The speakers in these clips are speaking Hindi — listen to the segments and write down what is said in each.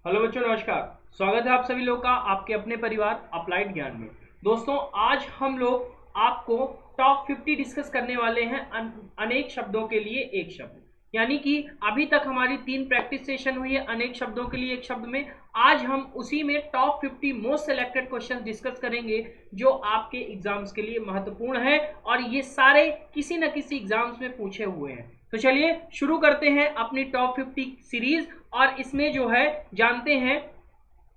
हेलो बच्चों, नमस्कार। स्वागत है आप सभी लोग का आपके अपने परिवार अप्लाइड ज्ञान में। दोस्तों, आज हम लोग आपको टॉप 50 डिस्कस करने वाले हैं अनेक शब्दों के लिए एक शब्द। यानी कि अभी तक हमारी 3 प्रैक्टिस सेशन हुई है अनेक शब्दों के लिए एक शब्द में। आज हम उसी में top 50 most selected question discuss करेंगे जो आपके एग्जाम्स के लिए महत्वपूर्ण है और ये सारे किसी न किसी एग्जाम्स में पूछे हुए हैं। तो चलिए शुरू करते हैं अपनी टॉप 50 सीरीज और इसमें जो है जानते हैं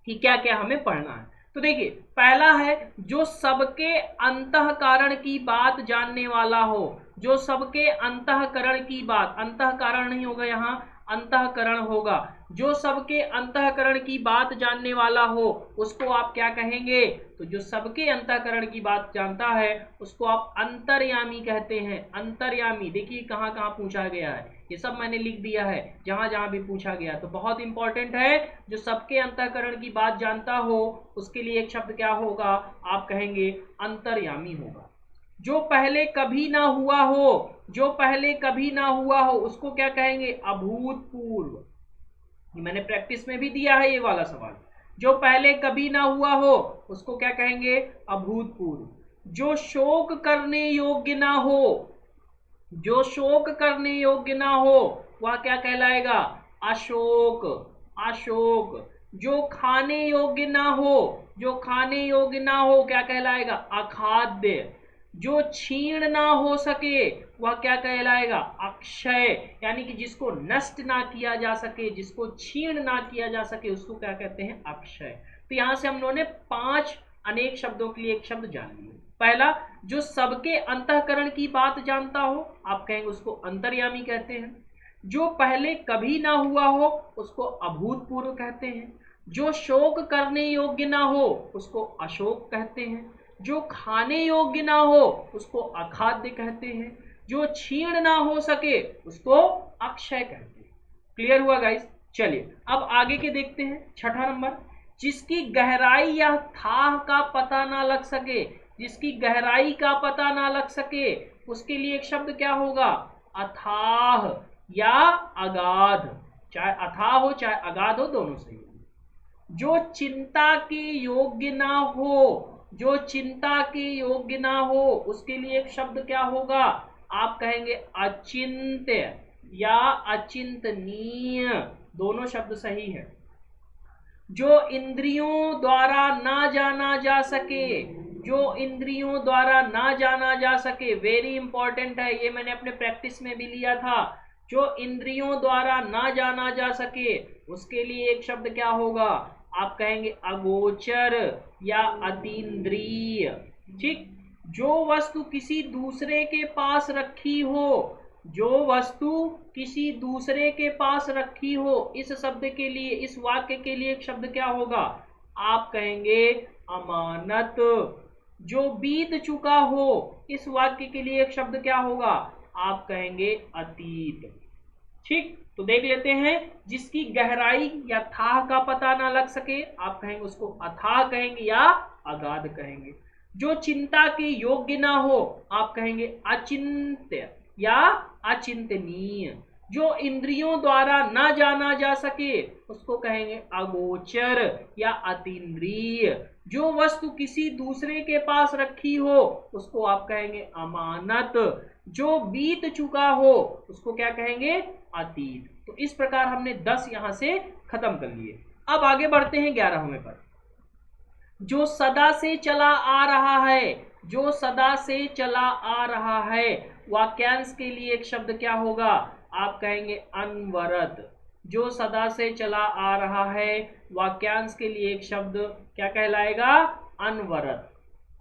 कि क्या क्या हमें पढ़ना है। तो देखिए, पहला है जो सबके अंतःकरण की बात जानने वाला हो। जो सबके अंतःकरण की बात, अंतःकरण नहीं होगा यहाँ, अंतःकरण होगा। जो सबके अंतःकरण की बात जानने वाला हो उसको आप क्या कहेंगे? तो जो सबके अंतःकरण की बात जानता है उसको आप अंतर्यामी कहते हैं। अंतर्यामी देखिए कहाँ कहाँ पूछा गया है, ये सब मैंने लिख दिया है जहां जहां भी पूछा गया। तो बहुत इंपॉर्टेंट है, जो सबके अंतःकरण की बात जानता हो उसके लिए एक शब्द क्या होगा? आप कहेंगे अंतर्यामी होगा। जो पहले कभी ना हुआ हो, जो पहले कभी ना हुआ हो उसको क्या कहेंगे? अभूतपूर्व। ये मैंने प्रैक्टिस में भी दिया है ये वाला सवाल। जो पहले कभी ना हुआ हो उसको क्या कहेंगे? अभूतपूर्व। जो शोक करने योग्य ना हो, जो शोक करने योग्य ना हो वह क्या कहलाएगा? अशोक। अशोक। जो खाने योग्य ना हो, जो खाने योग्य ना हो क्या कहलाएगा? अखाद्य। जो छीण ना हो सके वह क्या कहलाएगा? अक्षय। यानी कि जिसको नष्ट ना किया जा सके, जिसको छीण ना किया जा सके उसको क्या कहते हैं? अक्षय। तो यहां से हम लोगों ने 5 अनेक शब्दों के लिए एक शब्द जान लिए। पहला, जो सबके अंतःकरण की बात जानता हो आप कहेंगे उसको अंतर्यामी कहते हैं। जो पहले कभी ना हुआ हो उसको अभूतपूर्व कहते हैं। जो शोक करने योग्य ना हो उसको अशोक कहते हैं। जो खाने योग्य ना हो उसको अखाद्य कहते हैं। जो छीण ना हो सके उसको अक्षय कहते हैं। क्लियर हुआ गाइस? चलिए अब आगे के देखते हैं। छठा नंबर, जिसकी गहराई या थाह का पता ना लग सके, जिसकी गहराई का पता ना लग सके उसके लिए एक शब्द क्या होगा? अथाह या अगाध। चाहे अथाह हो चाहे अगाध हो, दोनों सही है। जो चिंता के योग्य ना हो, जो चिंता के योग्य ना हो उसके लिए एक शब्द क्या होगा? आप कहेंगे अचिंत्य या अचिंतनीय, दोनों शब्द सही है। जो इंद्रियों द्वारा ना जाना जा सके, जो इंद्रियों द्वारा ना जाना जा सके, वेरी इंपॉर्टेंट है, ये मैंने अपने प्रैक्टिस में भी लिया था। जो इंद्रियों द्वारा ना जाना जा सके उसके लिए एक शब्द क्या होगा? आप कहेंगे अगोचर या अतीन्द्रिय। ठीक। जो वस्तु किसी दूसरे के पास रखी हो, जो वस्तु किसी दूसरे के पास रखी हो, इस शब्द के लिए, इस वाक्य के लिए एक शब्द क्या होगा? आप कहेंगे अमानत। जो बीत चुका हो, इस वाक्य के लिए एक शब्द क्या होगा? आप कहेंगे अतीत। ठीक। तो देख लेते हैं, जिसकी गहराई या थाह का पता ना लग सके आप कहेंगे उसको अथाह कहेंगे या अगाध कहेंगे। जो चिंता के योग्य ना हो आप कहेंगे अचिंत्य या अचिंतनीय। जो इंद्रियों द्वारा ना जाना जा सके उसको कहेंगे अगोचर या अतीन्द्रिय। जो वस्तु किसी दूसरे के पास रखी हो उसको आप कहेंगे अमानत। जो बीत चुका हो उसको क्या कहेंगे? अतीत। तो इस प्रकार हमने 10 यहां से खत्म कर लिए। अब आगे बढ़ते हैं 11वें पर। जो सदा से चला आ रहा है, जो सदा से चला आ रहा है, वाक्यांश के लिए एक शब्द क्या होगा? आप कहेंगे अनवरत। जो सदा से चला आ रहा है, वाक्यांश के लिए एक शब्द क्या कहलाएगा? अनवरत।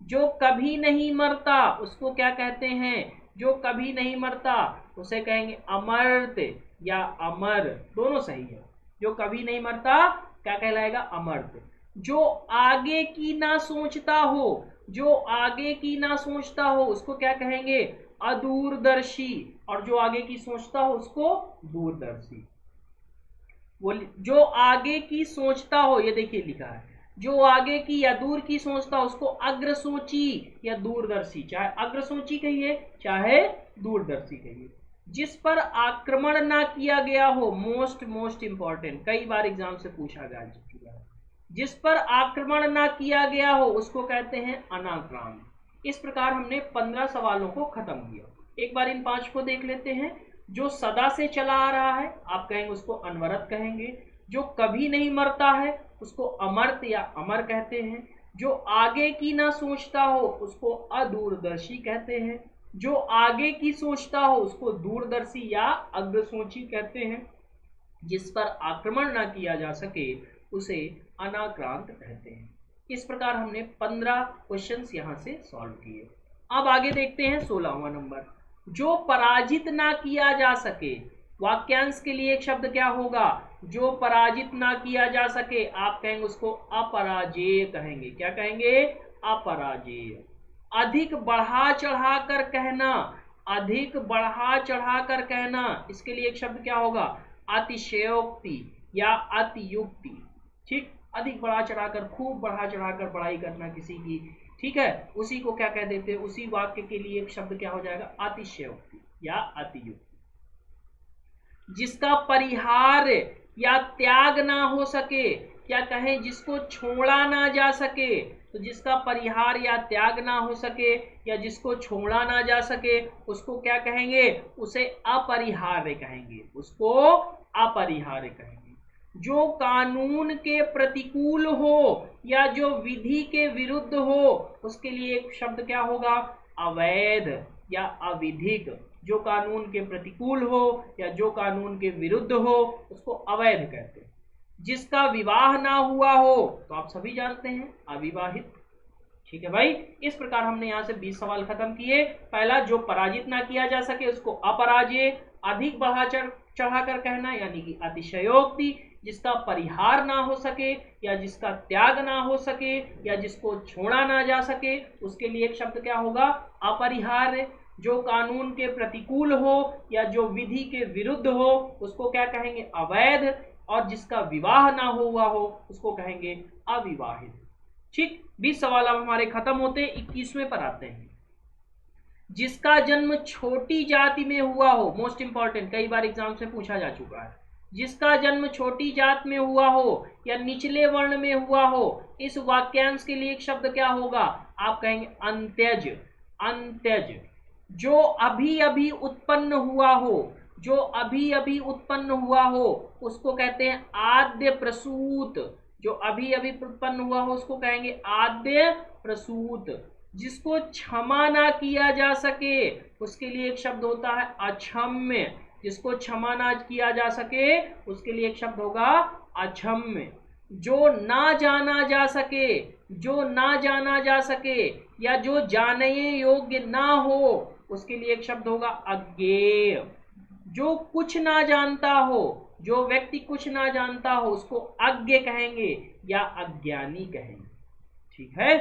जो कभी नहीं मरता उसको क्या कहते हैं? जो कभी नहीं मरता उसे कहेंगे अमर्त्य या अमर, दोनों सही है। जो कभी नहीं मरता क्या कहलाएगा? अमर्त्य। जो आगे की ना सोचता हो, जो आगे की ना सोचता हो उसको क्या कहेंगे? अदूरदर्शी। और जो आगे की सोचता हो उसको दूरदर्शी। वो जो आगे की सोचता हो, ये देखिए लिखा है, जो आगे की या दूर की सोचता हो उसको अग्रसोची या दूरदर्शी। चाहे अग्रसोची कहिए चाहे दूरदर्शी कहिए। जिस पर आक्रमण ना किया गया हो, मोस्ट इंपॉर्टेंट, कई बार एग्जाम से पूछा गया, जिस पर आक्रमण ना किया गया हो उसको कहते हैं अनाक्रांत। इस प्रकार हमने 15 सवालों को खत्म किया। एक बार इन 5 को देख लेते हैं। जो सदा से चला आ रहा है आप कहेंगे उसको अनवरत कहेंगे। जो कभी नहीं मरता है उसको अमर्त्य या अमर कहते हैं। जो आगे की ना सोचता हो उसको अदूरदर्शी कहते हैं। जो आगे की सोचता हो उसको दूरदर्शी या अग्रसोची कहते हैं। जिस पर आक्रमण ना किया जा सके उसे अनाक्रांत कहते हैं। इस प्रकार हमने 15 क्वेश्चंस यहां से सॉल्व किए। अब आगे देखते हैं 16वां नंबर। जो पराजित ना किया जा सके, वाक्यांश के लिए एक शब्द क्या होगा? जो पराजित ना किया जा सके आप कहेंगे उसको अपराजेय कहेंगे। क्या कहेंगे? अपराजेय। अधिक बढ़ा चढ़ा कर कहना, अधिक बढ़ा चढ़ा कर कहना, इसके लिए एक शब्द क्या होगा? अतिशयोक्ति या अतियुक्ति। ठीक, अधिक बढ़ा चढ़ाकर, खूब बढ़ा चढ़ाकर बड़ाई करना किसी की, ठीक है, उसी को क्या कह देते हैं? उसी वाक्य के लिए एक शब्द क्या हो जाएगा? अतिशयोक्ति या अतियुक्ति। जिसका परिहार या त्याग ना हो सके, क्या कहें? जिसको छोड़ा ना जा सके, तो जिसका परिहार या त्याग ना हो सके या जिसको छोड़ा ना जा सके उसको क्या कहेंगे? उसे अपरिहार्य कहेंगे, उसको अपरिहार्य कहेंगे। जो कानून के प्रतिकूल हो या जो विधि के विरुद्ध हो उसके लिए एक शब्द क्या होगा? अवैध या अविधिक। जो कानून के प्रतिकूल हो या जो कानून के विरुद्ध हो उसको अवैध कहते हैं। जिसका विवाह ना हुआ हो तो आप सभी जानते हैं अविवाहित। ठीक है भाई, इस प्रकार हमने यहाँ से 20 सवाल खत्म किए। पहला, जो पराजित ना किया जा सके उसको अपराजेय। अधिक बढ़ा चढ़ाकर कहना यानी कि अतिशयोक्ति। जिसका परिहार ना हो सके या जिसका त्याग ना हो सके या जिसको छोड़ा ना जा सके उसके लिए एक शब्द क्या होगा? अपरिहार्य। जो कानून के प्रतिकूल हो या जो विधि के विरुद्ध हो उसको क्या कहेंगे? अवैध। और जिसका विवाह ना हुआ हो उसको कहेंगे अविवाहित। ठीक, 20 सवाल अब हमारे खत्म होते, 21वें पर आते हैं। जिसका जन्म छोटी जाति में हुआ हो, मोस्ट इंपॉर्टेंट, कई बार एग्जाम से पूछा जा चुका है। जिसका जन्म छोटी जात में हुआ हो या निचले वर्ण में हुआ हो, इस वाक्यांश के लिए एक शब्द क्या होगा? आप कहेंगे अंत्यज। अंत्यज। जो अभी अभी उत्पन्न हुआ हो, जो अभी अभी उत्पन्न हुआ हो उसको कहते हैं आद्य प्रसूत। जो अभी अभी उत्पन्न हुआ हो उसको कहेंगे आद्य प्रसूत। जिसको क्षमा ना किया जा सके उसके लिए एक शब्द होता है अक्षम्य। जिसको क्षमा ना किया जा सके उसके लिए एक शब्द होगा अक्षम्य। जो ना जाना जा सके, जो ना जाना जा सके या जो जानने योग्य ना हो उसके लिए एक शब्द होगा अज्ञेय। जो कुछ ना जानता हो, जो व्यक्ति कुछ ना जानता हो उसको अज्ञ कहेंगे या अज्ञानी कहेंगे। ठीक है,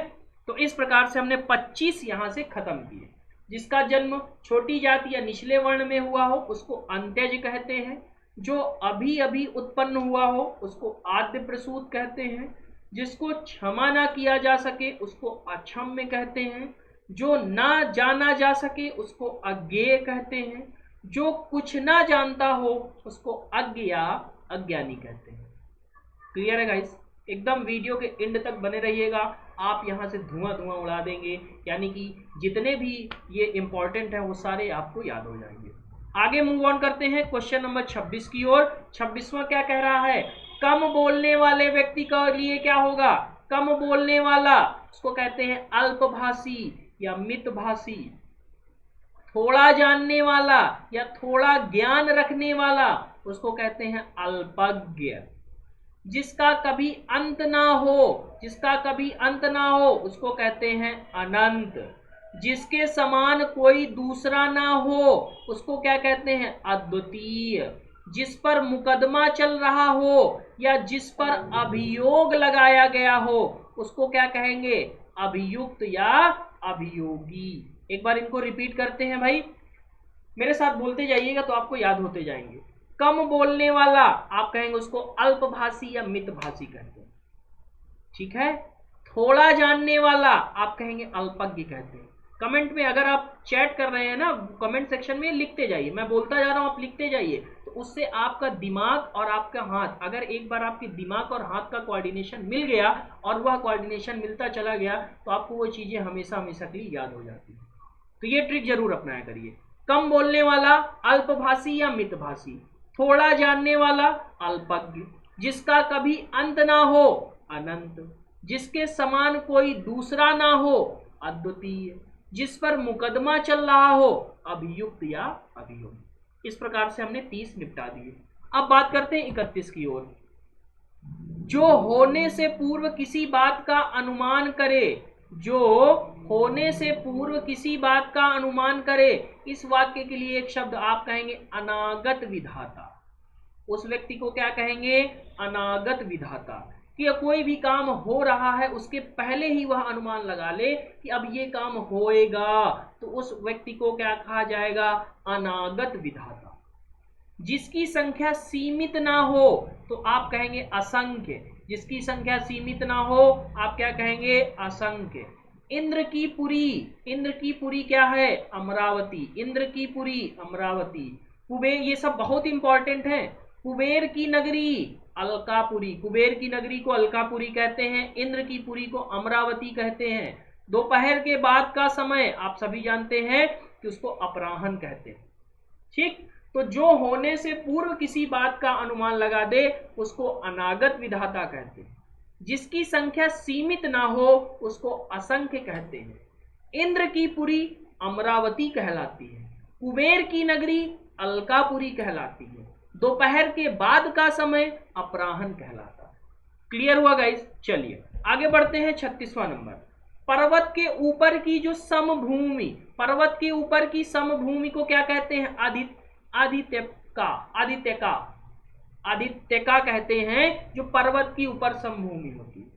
तो इस प्रकार से हमने 25 यहां से खत्म किए। जिसका जन्म छोटी जाति या निचले वर्ण में हुआ हो उसको अंत्यज कहते हैं। जो अभी अभी उत्पन्न हुआ हो उसको आद्य प्रसूत कहते हैं। जिसको क्षमा ना किया जा सके उसको अक्षम्य कहते हैं। जो ना जाना जा सके उसको अज्ञेय कहते हैं। जो कुछ ना जानता हो उसको अज्ञ या अज्ञानी कहते हैं। क्लियर है गाइस? एकदम वीडियो के एंड तक बने रहिएगा, आप यहाँ से धुआं उड़ा देंगे, यानी कि जितने भी ये इंपॉर्टेंट है वो सारे आपको याद हो जाएंगे। आगे मूव ऑन करते हैं क्वेश्चन नंबर 26 की ओर। 26वां क्या कह रहा है? कम बोलने वाले व्यक्ति के लिए क्या होगा? कम बोलने वाला उसको कहते हैं अल्पभाषी या मितभाषी। थोड़ा जानने वाला या थोड़ा ज्ञान रखने वाला उसको कहते हैं अल्पज्ञ। जिसका कभी अंत ना हो, जिसका कभी अंत ना हो उसको कहते हैं अनंत। जिसके समान कोई दूसरा ना हो उसको क्या कहते हैं? अद्वितीय। जिस पर मुकदमा चल रहा हो या जिस पर अभियोग लगाया गया हो उसको क्या कहेंगे? अभियुक्त या अभियोगी। एक बार इनको रिपीट करते हैं भाई, मेरे साथ बोलते जाइएगा तो आपको याद होते जाएंगे। कम बोलने वाला आप कहेंगे उसको अल्पभाषी या मितभाषी कहते हैं। ठीक है। थोड़ा जानने वाला आप कहेंगे अल्पज्ञ कहते हैं। कमेंट में अगर आप चैट कर रहे हैं ना, कमेंट सेक्शन में लिखते जाइए, मैं बोलता जा रहा हूँ, आप लिखते जाइए, तो उससे आपका दिमाग और आपका हाथ, अगर एक बार आपके दिमाग और हाथ का कोऑर्डिनेशन मिल गया और वह कोऑर्डिनेशन मिलता चला गया तो आपको वो चीज़ें हमेशा हमेशा के लिए याद हो जाती है। तो ये ट्रिक जरूर अपनाया करिए। कम बोलने वाला अल्पभाषी या मितभाषी, थोड़ा जानने वाला अल्पज्ञ, जिसका कभी अंत ना हो अनंत, जिसके समान कोई दूसरा ना हो अद्वितीय, जिस पर मुकदमा चल रहा हो अभियुक्त या अभियुक्त। इस प्रकार से हमने 30 निपटा दिए। अब बात करते हैं 31 की ओर। जो होने से पूर्व किसी बात का अनुमान करे, जो होने से पूर्व किसी बात का अनुमान करे, इस वाक्य के लिए एक शब्द आप कहेंगे अनागत विधाता। उस व्यक्ति को क्या कहेंगे? अनागत विधाता। कि कोई भी काम हो रहा है उसके पहले ही वह अनुमान लगा ले कि अब ये काम होएगा, तो उस व्यक्ति को क्या कहा जाएगा? अनागत विधाता। जिसकी संख्या सीमित ना हो तो आप कहेंगे असंख्य। जिसकी संख्या सीमित ना हो आप क्या कहेंगे? असंख्य। इंद्र की पुरी, इंद्र की पुरी क्या है? अमरावती। इंद्र की पुरी अमरावती। कुबेर, ये सब बहुत इंपॉर्टेंट है। कुबेर की नगरी अलकापुरी, कुबेर की नगरी को अलकापुरी कहते हैं, इंद्र की पुरी को अमरावती कहते हैं। दोपहर के बाद का समय आप सभी जानते हैं कि उसको अपराह्न कहते हैं। ठीक, तो जो होने से पूर्व किसी बात का अनुमान लगा दे उसको अनागत विधाता कहते हैं। जिसकी संख्या सीमित ना हो उसको असंख्य कहते हैं। इंद्र की पुरी अमरावती कहलाती है, कुबेर की नगरी अलकापुरी कहलाती है, दोपहर के बाद का समय अपराह्न कहलाता है। क्लियर हुआ गाइस? चलिए आगे बढ़ते हैं। 36वां नंबर, पर्वत के ऊपर की जो समभूमि, पर्वत के ऊपर की समभूमि को क्या कहते हैं? आदित्यका, आदित्यका कहते हैं, जो पर्वत की ऊपर समभूमि होती है।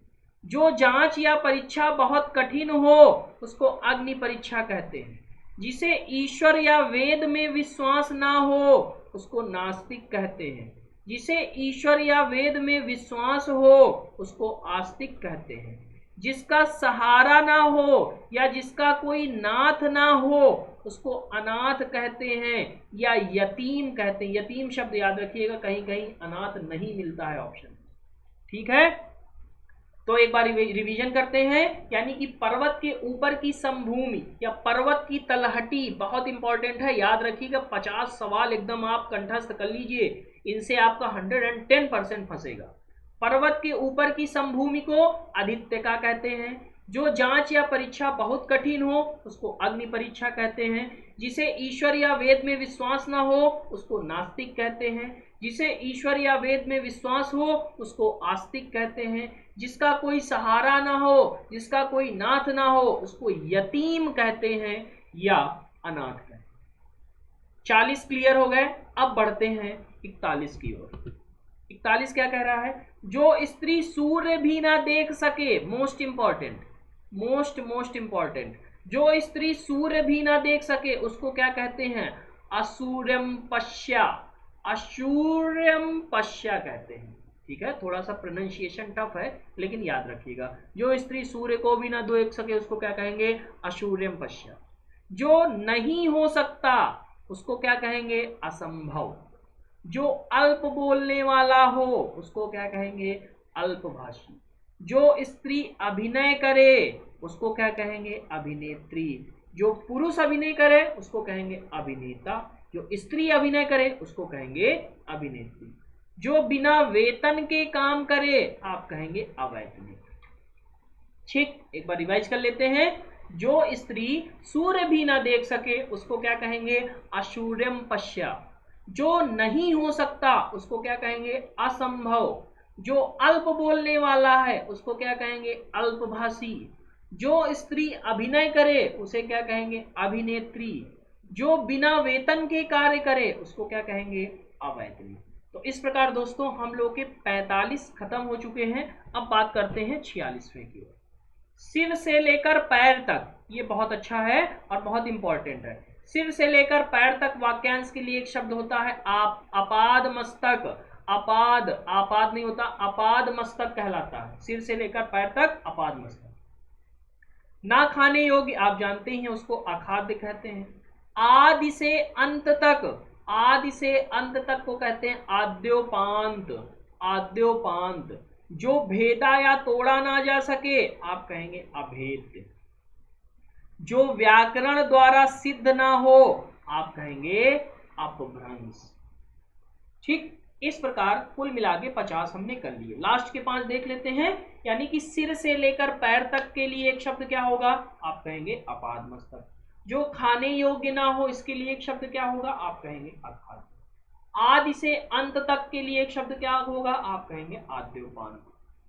जो जांच या परीक्षा बहुत कठिन हो उसको अग्नि परीक्षा कहते हैं। जिसे ईश्वर या वेद में विश्वास ना हो उसको नास्तिक कहते हैं। जिसे ईश्वर या वेद में विश्वास हो उसको आस्तिक कहते हैं। जिसका सहारा ना हो या जिसका कोई नाथ ना हो उसको अनाथ कहते हैं या यतीम कहते हैं। यतीम शब्द याद रखिएगा, कहीं कहीं अनाथ नहीं मिलता है ऑप्शन। ठीक है, तो एक बार रिवीजन करते हैं। यानी कि पर्वत के ऊपर की समभूमि या पर्वत की तलहटी बहुत इंपॉर्टेंट है, याद रखिएगा। 50 सवाल एकदम आप कंठस्थ कर लीजिए, इनसे आपका 110% फंसेगा। पर्वत के ऊपर की समभूमि को आदित्यका कहते हैं। जो जांच या परीक्षा बहुत कठिन हो उसको अग्नि परीक्षा कहते हैं। जिसे ईश्वर या वेद में विश्वास ना हो उसको नास्तिक कहते हैं। जिसे ईश्वर या वेद में विश्वास हो उसको आस्तिक कहते हैं। जिसका कोई सहारा ना हो, जिसका कोई नाथ ना हो उसको यतीम कहते हैं या अनाथ कहते हैं। 40 क्लियर हो गए। अब बढ़ते हैं 41 की ओर। 41 क्या कह रहा है? जो स्त्री सूर्य भी ना देख सके, मोस्ट इंपॉर्टेंट, मोस्ट इंपॉर्टेंट, जो स्त्री सूर्य भी ना देख सके उसको क्या कहते हैं? असूर्यम पश्या, असूर्यम पश्या कहते हैं। ठीक है, थोड़ा सा प्रोनाउंसिएशन टफ है लेकिन याद रखिएगा। जो स्त्री सूर्य को भी ना देख सके उसको क्या कहेंगे? असूर्यम पश्या। जो नहीं हो सकता उसको क्या कहेंगे? असंभव। जो अल्प बोलने वाला हो उसको क्या कहेंगे? अल्पभाषी। जो स्त्री अभिनय करे उसको क्या कहेंगे? अभिनेत्री। जो पुरुष अभिनय करे उसको कहेंगे अभिनेता। जो स्त्री अभिनय करे उसको कहेंगे अभिनेत्री। जो बिना वेतन के काम करे आप कहेंगे अवैतनिक। ठीक, एक बार रिवाइज कर लेते हैं। जो स्त्री सूर्य भी ना देख सके उसको क्या कहेंगे? असूर्यम पश्या। जो नहीं हो सकता उसको क्या कहेंगे? असंभव। जो अल्प बोलने वाला है उसको क्या कहेंगे? अल्पभाषी। जो स्त्री अभिनय करे उसे क्या कहेंगे? अभिनेत्री। जो बिना वेतन के कार्य करे उसको क्या कहेंगे? अवैतनिक। तो इस प्रकार दोस्तों हम लोग के 45 खत्म हो चुके हैं। अब बात करते हैं 46वें की ओर। सिर से लेकर पैर तक, ये बहुत अच्छा है और बहुत इंपॉर्टेंट है। सिर से लेकर पैर तक वाक्यांश के लिए एक शब्द होता है अपाद मस्तक। अपाद, आपाद नहीं होता, अपाद मस्तक कहलाता है। सिर से लेकर पैर तक अपाद मस्तक। ना खाने योग्य आप जानते हैं उसको अखाद्य कहते हैं। आदि से अंत तक, आदि से अंत तक को कहते हैं आद्योपांत, आद्योपांत। जो भेदा या तोड़ा ना जा सके आप कहेंगे अभेद्य। जो व्याकरण द्वारा सिद्ध ना हो आप कहेंगे अपभ्रंश। ठीक, इस प्रकार कुल मिला के 50 हमने कर लिए। लास्ट के 5 देख लेते हैं। यानी कि सिर से लेकर पैर तक के लिए एक शब्द क्या होगा, आप कहेंगे अपादमस्तक। जो खाने योग्य ना हो इसके लिए एक शब्द क्या होगा, आप कहेंगे अखाद्य। आदि से अंत तक के लिए एक शब्द क्या होगा, आप कहेंगे आद्योपांत।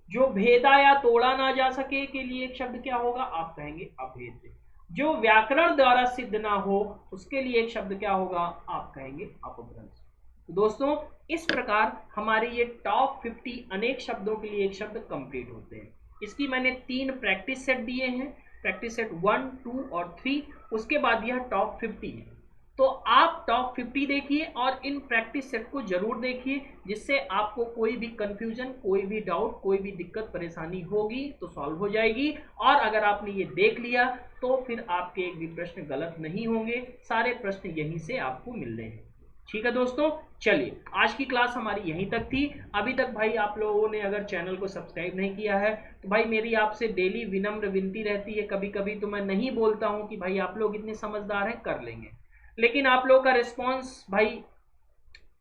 जो भेदा या तोड़ा ना जा सके के लिए एक शब्द क्या होगा, आप कहेंगे अभेद्य। जो व्याकरण द्वारा सिद्ध ना हो उसके लिए एक शब्द क्या होगा, आप कहेंगे अपभ्रंश। तो दोस्तों इस प्रकार हमारे ये टॉप 50 अनेक शब्दों के लिए एक शब्द कंप्लीट होते हैं। इसकी मैंने 3 प्रैक्टिस सेट दिए हैं, प्रैक्टिस सेट 1, 2 और 3। उसके बाद यह टॉप 50 है। तो आप टॉप 50 देखिए और इन प्रैक्टिस सेट को जरूर देखिए, जिससे आपको कोई भी कंफ्यूजन, कोई भी डाउट, कोई भी दिक्कत परेशानी होगी तो सॉल्व हो जाएगी। और अगर आपने ये देख लिया तो फिर आपके एक भी प्रश्न गलत नहीं होंगे, सारे प्रश्न यहीं से आपको मिल रहे हैं। ठीक है दोस्तों, चलिए आज की क्लास हमारी यहीं तक थी। अभी तक भाई आप लोगों ने अगर चैनल को सब्सक्राइब नहीं किया है तो भाई मेरी आपसे डेली विनम्र विनती रहती है, कभी कभी तो मैं नहीं बोलता हूँ कि भाई आप लोग इतने समझदार हैं कर लेंगे, लेकिन आप लोग का रिस्पॉन्स भाई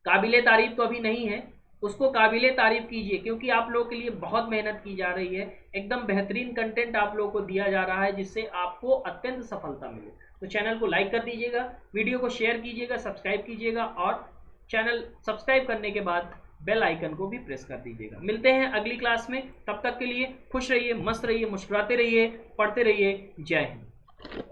काबिले तारीफ तो अभी नहीं है, उसको काबिले तारीफ कीजिए, क्योंकि आप लोगों के लिए बहुत मेहनत की जा रही है। एकदम बेहतरीन कंटेंट आप लोगों को दिया जा रहा है जिससे आपको अत्यंत सफलता मिले। तो चैनल को लाइक कर दीजिएगा, वीडियो को शेयर कीजिएगा, सब्सक्राइब कीजिएगा और चैनल सब्सक्राइब करने के बाद बेल आइकन को भी प्रेस कर दीजिएगा। मिलते हैं अगली क्लास में, तब तक के लिए खुश रहिए, मस्त रहिए, मुस्कुराते रहिए, पढ़ते रहिए। जय हिंद।